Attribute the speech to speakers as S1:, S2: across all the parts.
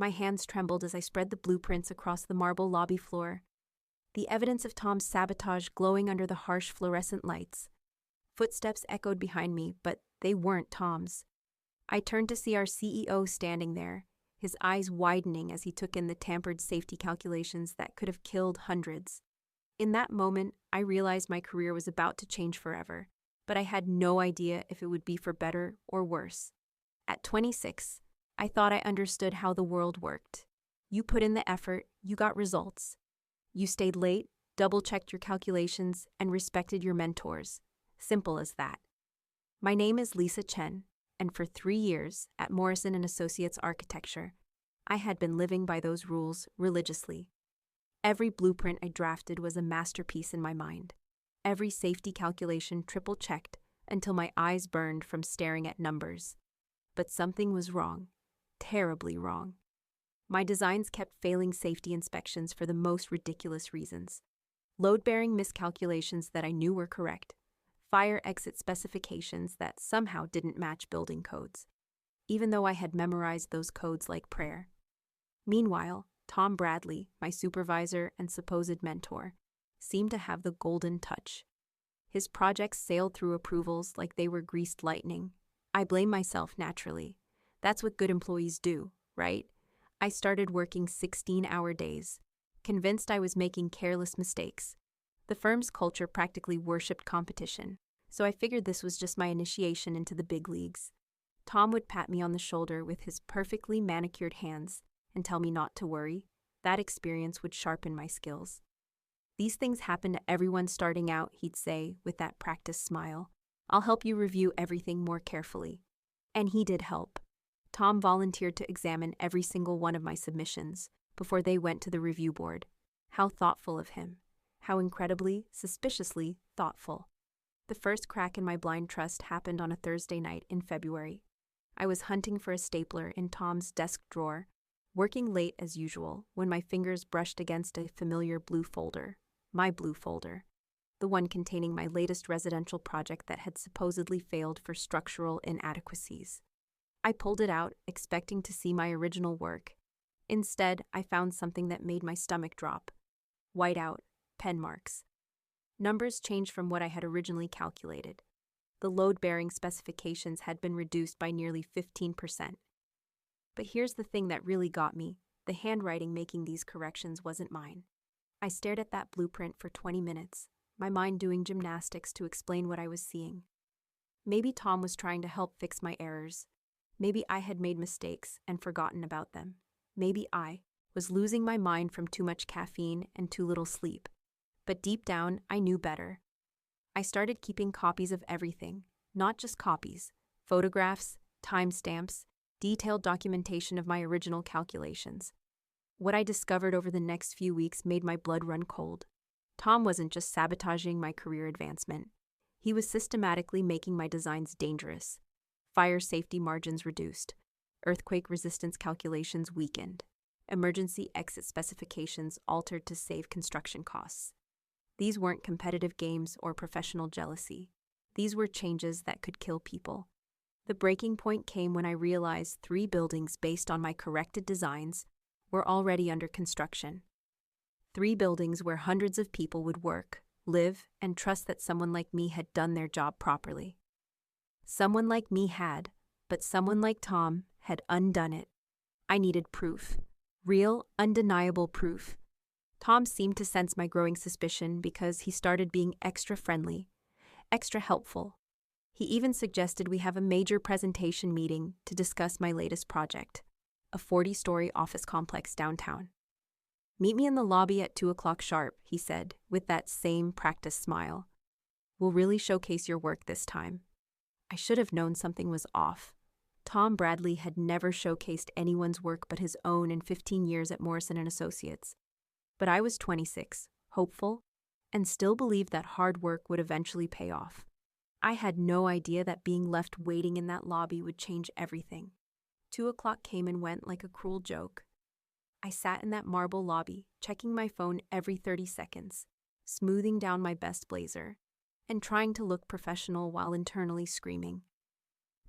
S1: My hands trembled as I spread the blueprints across the marble lobby floor, the evidence of Tom's sabotage glowing under the harsh fluorescent lights. Footsteps echoed behind me, but they weren't Tom's. I turned to see our CEO standing there, his eyes widening as he took in the tampered safety calculations that could have killed hundreds. In that moment, I realized my career was about to change forever, but I had no idea if it would be for better or worse. At 26, I thought I understood how the world worked. You put in the effort, you got results. You stayed late, double-checked your calculations, and respected your mentors. Simple as that. My name is Lisa Chen, and for 3 years at Morrison & Associates Architecture, I had been living by those rules religiously. Every blueprint I drafted was a masterpiece in my mind. Every safety calculation triple-checked until my eyes burned from staring at numbers. But something was wrong. Terribly wrong. My designs kept failing safety inspections for the most ridiculous reasons. Load-bearing miscalculations that I knew were correct. Fire exit specifications that somehow didn't match building codes, even though I had memorized those codes like prayer. Meanwhile, Tom Bradley, my supervisor and supposed mentor, seemed to have the golden touch. His projects sailed through approvals like they were greased lightning. I blame myself, naturally. That's what good employees do, right? I started working 16-hour days, convinced I was making careless mistakes. The firm's culture practically worshipped competition, so I figured this was just my initiation into the big leagues. Tom would pat me on the shoulder with his perfectly manicured hands and tell me not to worry. That experience would sharpen my skills. These things happen to everyone starting out, he'd say with that practiced smile. I'll help you review everything more carefully. And he did help. Tom volunteered to examine every single one of my submissions before they went to the review board. How thoughtful of him. How incredibly, suspiciously thoughtful. The first crack in my blind trust happened on a Thursday night in February. I was hunting for a stapler in Tom's desk drawer, working late as usual, when my fingers brushed against a familiar blue folder. My blue folder. The one containing my latest residential project that had supposedly failed for structural inadequacies. I pulled it out, expecting to see my original work. Instead, I found something that made my stomach drop. Whiteout, pen marks. Numbers changed from what I had originally calculated. The load-bearing specifications had been reduced by nearly 15%. But here's the thing that really got me. The handwriting making these corrections wasn't mine. I stared at that blueprint for 20 minutes, my mind doing gymnastics to explain what I was seeing. Maybe Tom was trying to help fix my errors. Maybe I had made mistakes and forgotten about them. Maybe I was losing my mind from too much caffeine and too little sleep. But deep down, I knew better. I started keeping copies of everything, not just copies, photographs, timestamps, detailed documentation of my original calculations. What I discovered over the next few weeks made my blood run cold. Tom wasn't just sabotaging my career advancement. He was systematically making my designs dangerous. Fire safety margins reduced. Earthquake resistance calculations weakened. Emergency exit specifications altered to save construction costs. These weren't competitive games or professional jealousy. These were changes that could kill people. The breaking point came when I realized 3 buildings based on my corrected designs were already under construction. 3 buildings where hundreds of people would work, live, and trust that someone like me had done their job properly. Someone like me had, but someone like Tom had undone it. I needed proof. Real, undeniable proof. Tom seemed to sense my growing suspicion because he started being extra friendly, extra helpful. He even suggested we have a major presentation meeting to discuss my latest project, a 40-story office complex downtown. Meet me in the lobby at 2 o'clock sharp, he said, with that same practiced smile. We'll really showcase your work this time. I should have known something was off. Tom Bradley had never showcased anyone's work but his own in 15 years at Morrison & Associates. But I was 26, hopeful, and still believed that hard work would eventually pay off. I had no idea that being left waiting in that lobby would change everything. 2 o'clock came and went like a cruel joke. I sat in that marble lobby, checking my phone every 30 seconds, smoothing down my best blazer, and trying to look professional while internally screaming.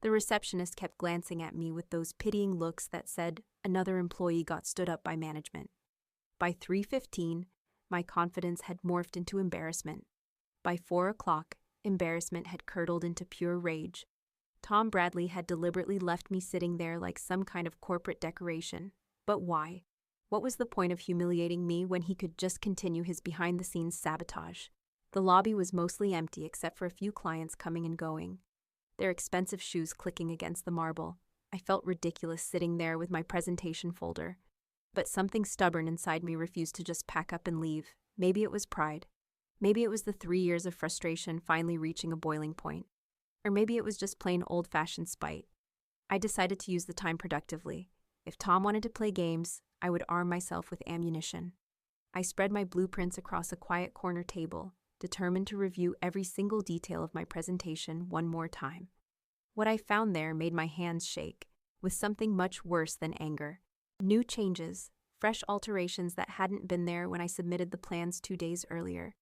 S1: The receptionist kept glancing at me with those pitying looks that said another employee got stood up by management. By 3:15, my confidence had morphed into embarrassment. By 4 o'clock, embarrassment had curdled into pure rage. Tom Bradley had deliberately left me sitting there like some kind of corporate decoration. But why? What was the point of humiliating me when he could just continue his behind-the-scenes sabotage? The lobby was mostly empty except for a few clients coming and going, their expensive shoes clicking against the marble. I felt ridiculous sitting there with my presentation folder. But something stubborn inside me refused to just pack up and leave. Maybe it was pride. Maybe it was the 3 years of frustration finally reaching a boiling point. Or maybe it was just plain old-fashioned spite. I decided to use the time productively. If Tom wanted to play games, I would arm myself with ammunition. I spread my blueprints across a quiet corner table, determined to review every single detail of my presentation one more time. What I found there made my hands shake, with something much worse than anger. New changes, fresh alterations that hadn't been there when I submitted the plans 2 days earlier.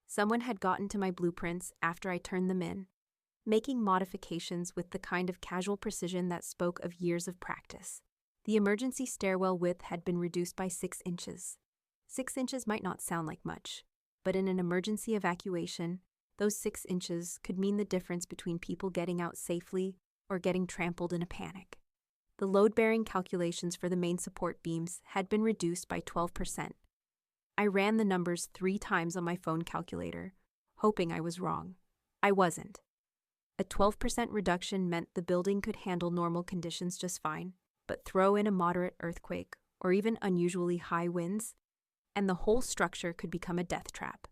S1: Someone had gotten to my blueprints after I turned them in, making modifications with the kind of casual precision that spoke of years of practice. The emergency stairwell width had been reduced by 6 inches. 6 inches might not sound like much, but in an emergency evacuation, those 6 inches could mean the difference between people getting out safely or getting trampled in a panic. The load-bearing calculations for the main support beams had been reduced by 12%. I ran the numbers 3 times on my phone calculator, hoping I was wrong. I wasn't. A 12% reduction meant the building could handle normal conditions just fine, but throw in a moderate earthquake or even unusually high winds, and the whole structure could become a death trap.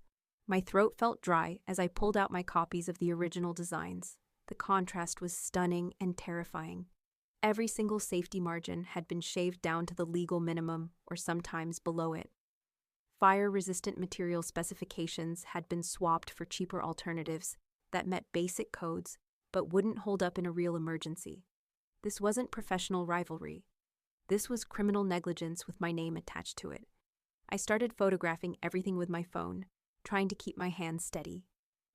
S1: My throat felt dry as I pulled out my copies of the original designs. The contrast was stunning and terrifying. Every single safety margin had been shaved down to the legal minimum or sometimes below it. Fire-resistant material specifications had been swapped for cheaper alternatives that met basic codes but wouldn't hold up in a real emergency. This wasn't professional rivalry. This was criminal negligence with my name attached to it. I started photographing everything with my phone, trying to keep my hands steady.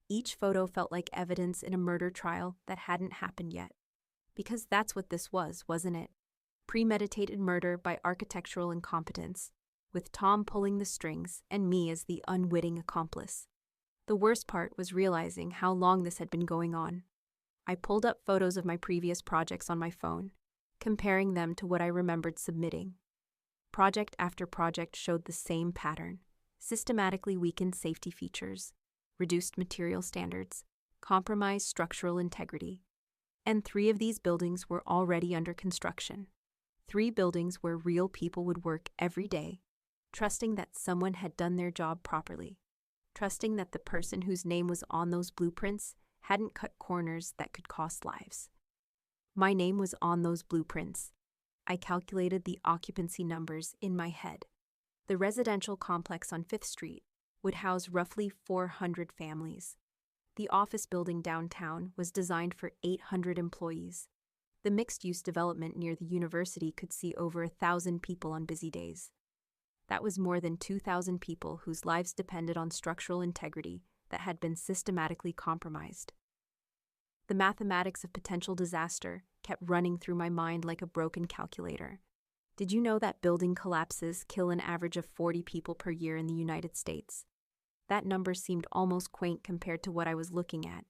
S1: Each photo felt like evidence in a murder trial that hadn't happened yet. Because that's what this was, wasn't it? Premeditated murder by architectural incompetence, with Tom pulling the strings and me as the unwitting accomplice. The worst part was realizing how long this had been going on. I pulled up photos of my previous projects on my phone, comparing them to what I remembered submitting. Project after project showed the same pattern: systematically weakened safety features, reduced material standards, compromised structural integrity. And 3 of these buildings were already under construction. 3 buildings where real people would work every day, trusting that someone had done their job properly, trusting that the person whose name was on those blueprints hadn't cut corners that could cost lives. My name was on those blueprints. I calculated the occupancy numbers in my head. The residential complex on 5th Street would house roughly 400 families. The office building downtown was designed for 800 employees. The mixed-use development near the university could see over 1,000 people on busy days. That was more than 2,000 people whose lives depended on structural integrity that had been systematically compromised. The mathematics of potential disaster kept running through my mind like a broken calculator. Did you know that building collapses kill an average of 40 people per year in the United States? That number seemed almost quaint compared to what I was looking at.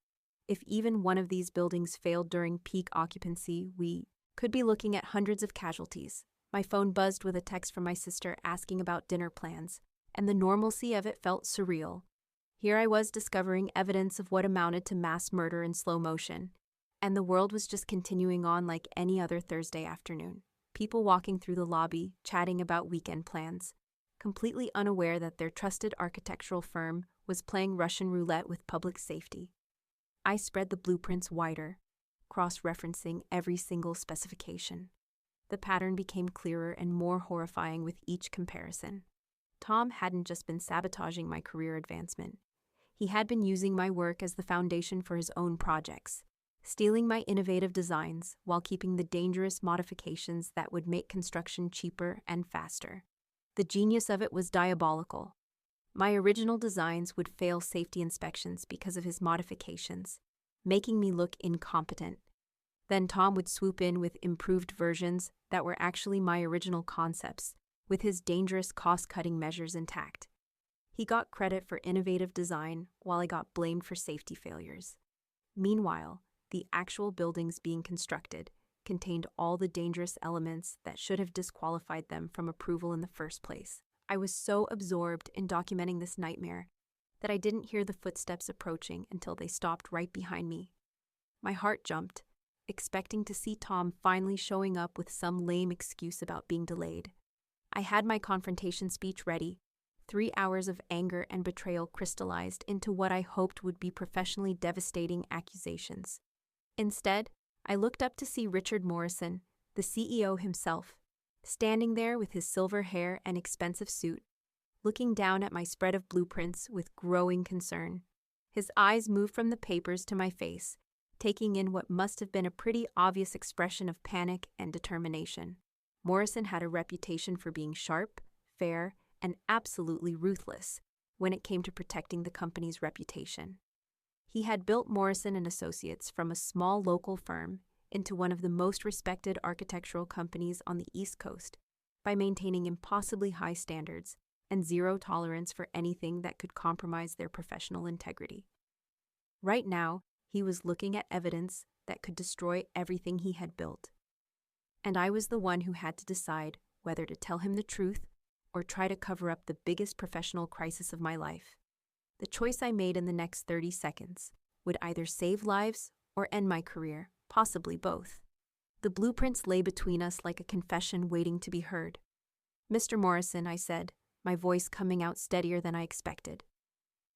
S1: If even one of these buildings failed during peak occupancy, we could be looking at hundreds of casualties. My phone buzzed with a text from my sister asking about dinner plans, and the normalcy of it felt surreal. Here I was discovering evidence of what amounted to mass murder in slow motion, and the world was just continuing on like any other Thursday afternoon. People walking through the lobby, chatting about weekend plans, completely unaware that their trusted architectural firm was playing Russian roulette with public safety. I spread the blueprints wider, cross-referencing every single specification. The pattern became clearer and more horrifying with each comparison. Tom hadn't just been sabotaging my career advancement. He had been using my work as the foundation for his own projects, stealing my innovative designs while keeping the dangerous modifications that would make construction cheaper and faster. The genius of it was diabolical. My original designs would fail safety inspections because of his modifications, making me look incompetent. Then Tom would swoop in with improved versions that were actually my original concepts, with his dangerous cost-cutting measures intact. He got credit for innovative design, while I got blamed for safety failures. Meanwhile, the actual buildings being constructed contained all the dangerous elements that should have disqualified them from approval in the first place. I was so absorbed in documenting this nightmare that I didn't hear the footsteps approaching until they stopped right behind me. My heart jumped, expecting to see Tom finally showing up with some lame excuse about being delayed. I had my confrontation speech ready. 3 hours of anger and betrayal crystallized into what I hoped would be professionally devastating accusations. Instead, I looked up to see Richard Morrison, the CEO himself, standing there with his silver hair and expensive suit, looking down at my spread of blueprints with growing concern. His eyes moved from the papers to my face, taking in what must have been a pretty obvious expression of panic and determination. Morrison had a reputation for being sharp, fair, and absolutely ruthless when it came to protecting the company's reputation. He had built Morrison & Associates from a small local firm into one of the most respected architectural companies on the East Coast by maintaining impossibly high standards and zero tolerance for anything that could compromise their professional integrity. Right now, he was looking at evidence that could destroy everything he had built. And I was the one who had to decide whether to tell him the truth or try to cover up the biggest professional crisis of my life. The choice I made in the next 30 seconds would either save lives or end my career, possibly both. The blueprints lay between us like a confession waiting to be heard. "Mr. Morrison," I said, my voice coming out steadier than I expected,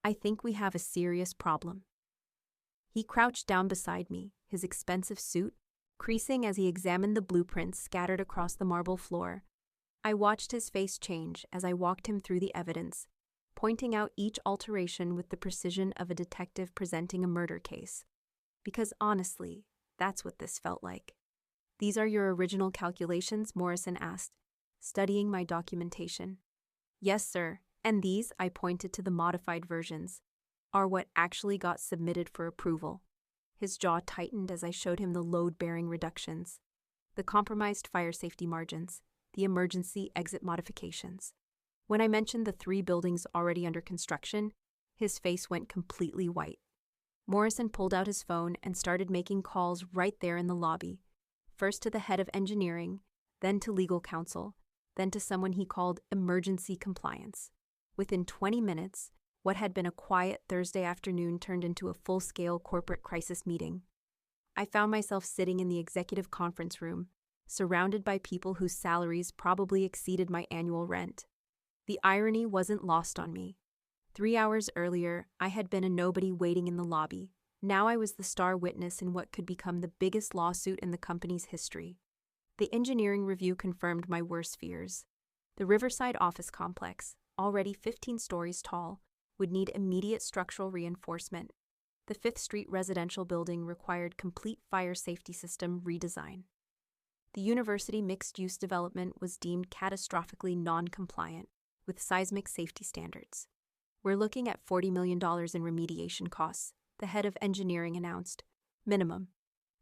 S1: "I think we have a serious problem." He crouched down beside me, his expensive suit creasing as he examined the blueprints scattered across the marble floor. I watched his face change as I walked him through the evidence, pointing out each alteration with the precision of a detective presenting a murder case. Because honestly, that's what this felt like. "These are your original calculations?" Morrison asked, studying my documentation. "Yes, sir, and these," I pointed to the modified versions, "are what actually got submitted for approval." His jaw tightened as I showed him the load-bearing reductions, the compromised fire safety margins, the emergency exit modifications. When I mentioned the 3 buildings already under construction, his face went completely white. Morrison pulled out his phone and started making calls right there in the lobby, first to the head of engineering, then to legal counsel, then to someone he called emergency compliance. Within 20 minutes, what had been a quiet Thursday afternoon turned into a full-scale corporate crisis meeting. I found myself sitting in the executive conference room, surrounded by people whose salaries probably exceeded my annual rent. The irony wasn't lost on me. 3 hours earlier, I had been a nobody waiting in the lobby. Now I was the star witness in what could become the biggest lawsuit in the company's history. The engineering review confirmed my worst fears. The Riverside office complex, already 15 stories tall, would need immediate structural reinforcement. The 5th Street residential building required complete fire safety system redesign. The university mixed-use development was deemed catastrophically non-compliant with seismic safety standards. "We're looking at $40 million in remediation costs," the head of engineering announced. "Minimum."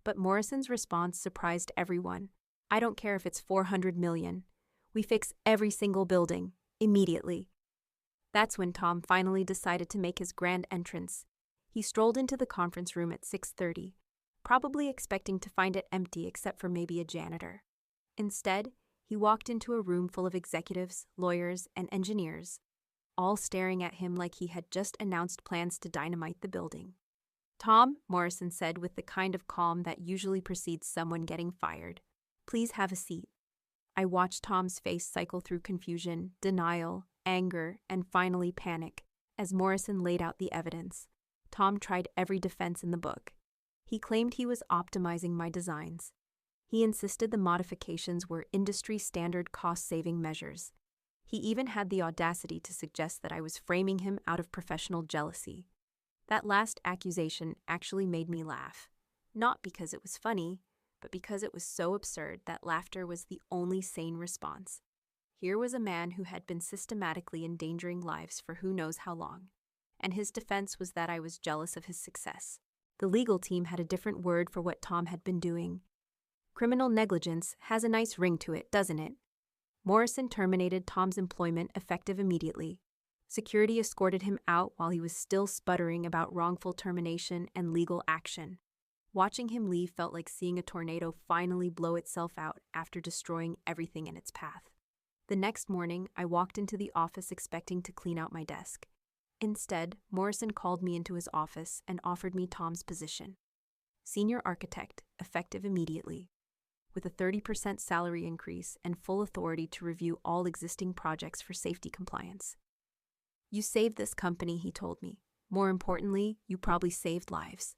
S1: But Morrison's response surprised everyone. "I don't care if it's $400 million. We fix every single building, immediately." That's when Tom finally decided to make his grand entrance. He strolled into the conference room at 6:30, probably expecting to find it empty except for maybe a janitor. Instead, he walked into a room full of executives, lawyers, and engineers, all staring at him like he had just announced plans to dynamite the building. "Tom," Morrison said with the kind of calm that usually precedes someone getting fired, "please have a seat." I watched Tom's face cycle through confusion, denial, anger, and finally panic as Morrison laid out the evidence. Tom tried every defense in the book. He claimed he was optimizing my designs. He insisted the modifications were industry-standard cost-saving measures. He even had the audacity to suggest that I was framing him out of professional jealousy. That last accusation actually made me laugh. Not because it was funny, but because it was so absurd that laughter was the only sane response. Here was a man who had been systematically endangering lives for who knows how long, and his defense was that I was jealous of his success. The legal team had a different word for what Tom had been doing. Criminal negligence has a nice ring to it, doesn't it? Morrison terminated Tom's employment effective immediately. Security escorted him out while he was still sputtering about wrongful termination and legal action. Watching him leave felt like seeing a tornado finally blow itself out after destroying everything in its path. The next morning, I walked into the office expecting to clean out my desk. Instead, Morrison called me into his office and offered me Tom's position. Senior architect, effective immediately, with a 30% salary increase and full authority to review all existing projects for safety compliance. You saved this company, he told me. More importantly, you probably saved lives.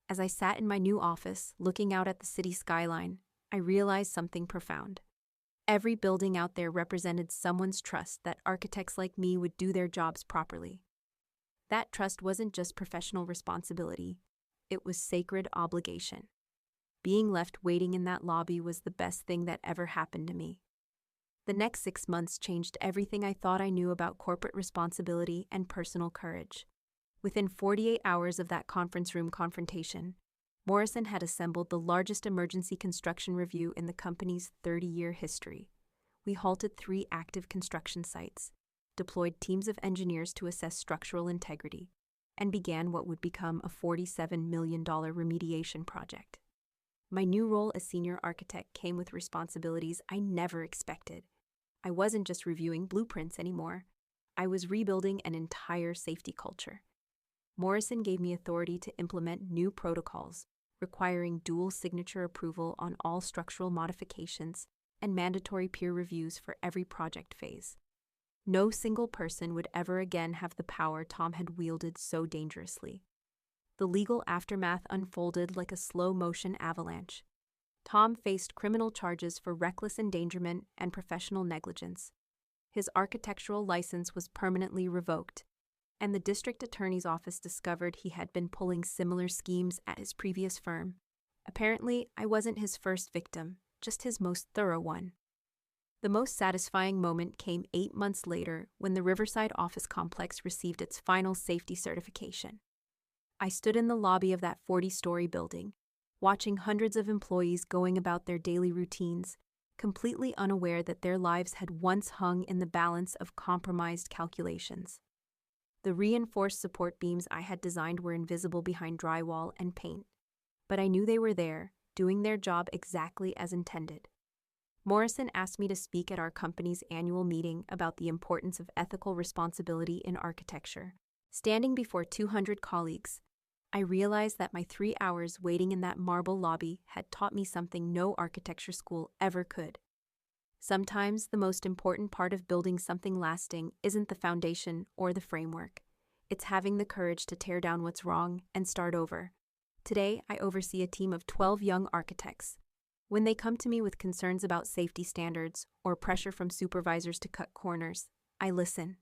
S1: As I sat in my new office, looking out at the city skyline, I realized something profound. Every building out there represented someone's trust that architects like me would do their jobs properly. That trust wasn't just professional responsibility, it was sacred obligation. Being left waiting in that lobby was the best thing that ever happened to me. The next 6 months changed everything I thought I knew about corporate responsibility and personal courage. Within 48 hours of that conference room confrontation, Morrison had assembled the largest emergency construction review in the company's 30-year history. We halted 3 active construction sites, deployed teams of engineers to assess structural integrity, and began what would become a $47 million remediation project. My new role as senior architect came with responsibilities I never expected. I wasn't just reviewing blueprints anymore. I was rebuilding an entire safety culture. Morrison gave me authority to implement new protocols, requiring dual signature approval on all structural modifications and mandatory peer reviews for every project phase. No single person would ever again have the power Tom had wielded so dangerously. The legal aftermath unfolded like a slow-motion avalanche. Tom faced criminal charges for reckless endangerment and professional negligence. His architectural license was permanently revoked, and the district attorney's office discovered he had been pulling similar schemes at his previous firm. Apparently, I wasn't his first victim, just his most thorough one. The most satisfying moment came 8 months later when the Riverside office complex received its final safety certification. I stood in the lobby of that 40-story building, watching hundreds of employees going about their daily routines, completely unaware that their lives had once hung in the balance of compromised calculations. The reinforced support beams I had designed were invisible behind drywall and paint, but I knew they were there, doing their job exactly as intended. Morrison asked me to speak at our company's annual meeting about the importance of ethical responsibility in architecture. Standing before 200 colleagues, I realized that my 3 hours waiting in that marble lobby had taught me something no architecture school ever could. Sometimes the most important part of building something lasting isn't the foundation or the framework. It's having the courage to tear down what's wrong and start over. Today, I oversee a team of 12 young architects. When they come to me with concerns about safety standards or pressure from supervisors to cut corners, I listen.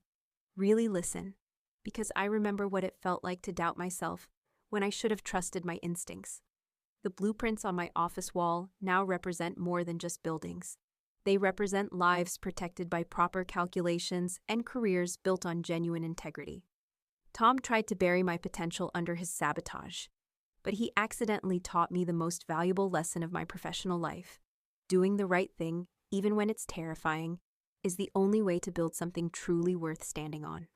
S1: Really listen. Because I remember what it felt like to doubt myself when I should have trusted my instincts. The blueprints on my office wall now represent more than just buildings. They represent lives protected by proper calculations and careers built on genuine integrity. Tom tried to bury my potential under his sabotage, but he accidentally taught me the most valuable lesson of my professional life. Doing the right thing, even when it's terrifying, is the only way to build something truly worth standing on.